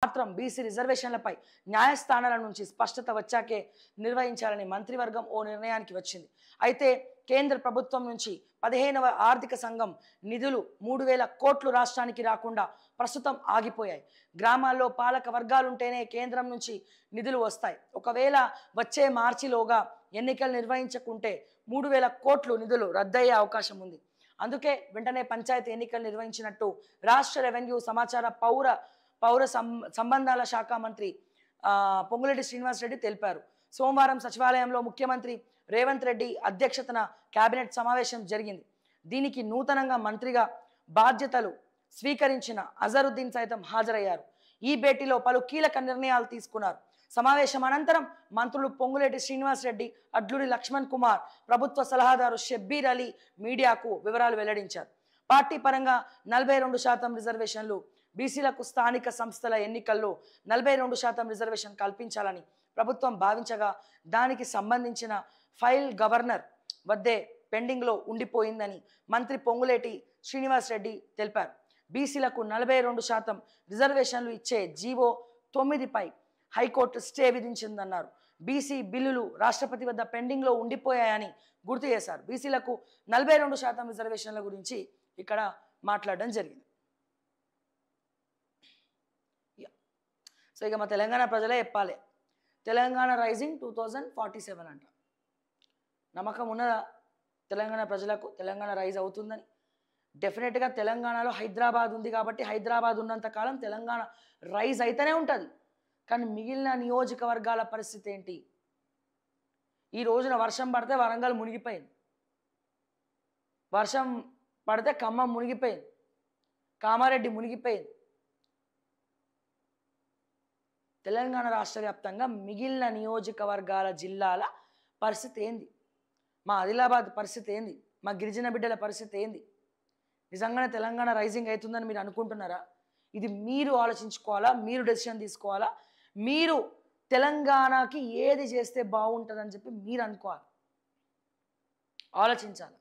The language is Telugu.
మాత్రం బీసీ రిజర్వేషన్లపై న్యాయస్థానాల నుంచి స్పష్టత వచ్చాకే నిర్వహించాలని మంత్రివర్గం ఓ నిర్ణయానికి వచ్చింది. అయితే కేంద్ర ప్రభుత్వం నుంచి 15వ ఆర్థిక సంఘం నిధులు 3,000 కోట్లు రాష్ట్రానికి రాకుండా ప్రస్తుతం ఆగిపోయాయి. గ్రామాల్లో పాలక వర్గాలుంటేనే కేంద్రం నుంచి నిధులు వస్తాయి. ఒకవేళ వచ్చే మార్చిలోగా ఎన్నికలు నిర్వహించకుంటే 3,000 కోట్లు నిధులు రద్దయ్యే అవకాశం ఉంది. అందుకే వెంటనే పంచాయతీ ఎన్నికలు నిర్వహించినట్టు రాష్ట్ర రెవెన్యూ సమాచార పౌర సంబంధాల శాఖ మంత్రి పొంగులేటి శ్రీనివాసరెడ్డి తెలిపారు. సోమవారం సచివాలయంలో ముఖ్యమంత్రి రేవంత్ రెడ్డి అధ్యక్షతన కేబినెట్ సమావేశం జరిగింది. దీనికి నూతనంగా మంత్రిగా బాధ్యతలు స్వీకరించిన అజరుద్దీన్ సైతం హాజరయ్యారు. ఈ భేటీలో పలు కీలక నిర్ణయాలు తీసుకున్నారు. సమావేశం అనంతరం మంత్రులు పొంగులేటి శ్రీనివాసరెడ్డి, అడ్లూరి లక్ష్మణ్ కుమార్, ప్రభుత్వ సలహాదారు షబ్బీర్ అలీ మీడియాకు వివరాలు వెల్లడించారు. పార్టీ పరంగా 42% రిజర్వేషన్లు, బీసీలకు స్థానిక సంస్థల ఎన్నికల్లో 42% రిజర్వేషన్ కల్పించాలని ప్రభుత్వం భావించగా దానికి సంబంధించిన ఫైల్ గవర్నర్ వద్దే పెండింగ్లో ఉండిపోయిందని మంత్రి పొంగులేటి శ్రీనివాసరెడ్డి తెలిపారు. బీసీలకు 42% రిజర్వేషన్లు ఇచ్చే జీవో 9పై హైకోర్టు స్టే విధించిందన్నారు. బీసీ బిల్లులు రాష్ట్రపతి వద్ద పెండింగ్లో ఉండిపోయాయని గుర్తు చేశారు. బీసీలకు 42% రిజర్వేషన్ల గురించి ఇక్కడ మాట్లాడడం జరిగింది. సో ఇక మా తెలంగాణ ప్రజలే చెప్పాలి, తెలంగాణ రైజింగ్ 2047 అంట. నమ్మకం ఉన్నదా తెలంగాణ ప్రజలకు తెలంగాణ రైజ్ అవుతుందని? డెఫినెట్గా తెలంగాణలో హైదరాబాద్ ఉంది కాబట్టి హైదరాబాద్ ఉన్నంత కాలం తెలంగాణ రైజ్ అయితేనే ఉంటుంది. కానీ మిగిలిన నియోజకవర్గాల పరిస్థితి ఏంటి? ఈ రోజున వర్షం పడితే వరంగల్ మునిగిపోయింది, వర్షం పడితే ఖమ్మం మునిగిపోయింది, కామారెడ్డి మునిగిపోయింది. తెలంగాణ రాష్ట్ర వ్యాప్తంగా మిగిలిన నియోజకవర్గాల జిల్లాల పరిస్థితి ఏంది? మా ఆదిలాబాద్ పరిస్థితి ఏంది? మా గిరిజన బిడ్డల పరిస్థితి ఏంది? నిజంగానే తెలంగాణ రైజింగ్ అవుతుందని మీరు అనుకుంటున్నారా? ఇది మీరు ఆలోచించుకోవాలా, మీరు డెసిషన్ తీసుకోవాలా. మీరు తెలంగాణకి ఏది చేస్తే బాగుంటుందని చెప్పి మీరు అనుకోవాలి, ఆలోచించాలి.